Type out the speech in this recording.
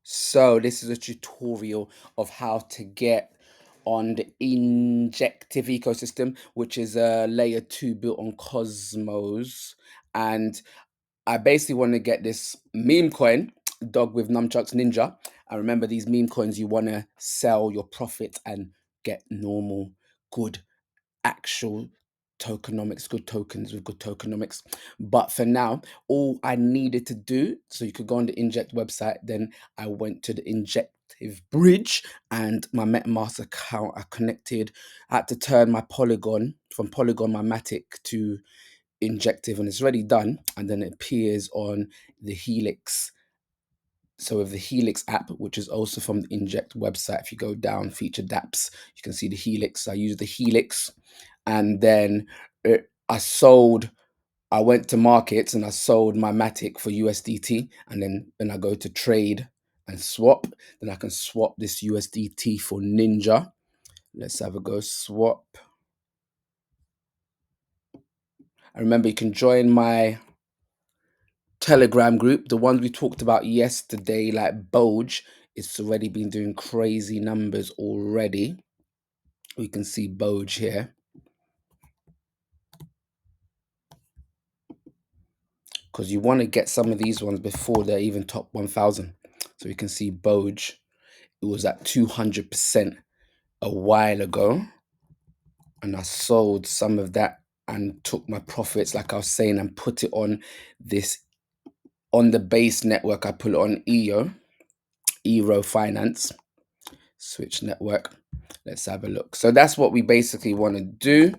So this is a tutorial of how to get on the Injective ecosystem, which is a layer 2 built on Cosmos. And I basically want to get this meme coin, Dog with Nunchucks Ninja. And remember, these meme coins, you want to sell your profit and get normal, good actual tokenomics, good tokens with good tokenomics. But for now, all I needed to do, so you could go on the Inject website, then I went to the Injective bridge and my Metamask account I connected. I had to turn my Polygon from Polygon my Matic to Injective, and it's already done. And then it appears on the Helix. So with the Helix app, which is also from the Inject website, if you go down featured apps, you can see the Helix. I use the Helix, and then I went to markets and I sold my Matic for USDT, and then I go to trade and swap. Then I can swap this USDT for Ninja. Let's have a go swap. And remember, you can join my Telegram group, the ones we talked about yesterday, like Boge. It's already been doing crazy numbers already. We can see Boge here, because you want to get some of these ones before they're even top 1000. So we can see Boge, it was at 200% a while ago, and I sold some of that and took my profits, like I was saying, and put it on this, on the base network. I put it on Eero Finance Switch network. Let's have a look. So that's what we basically want to do.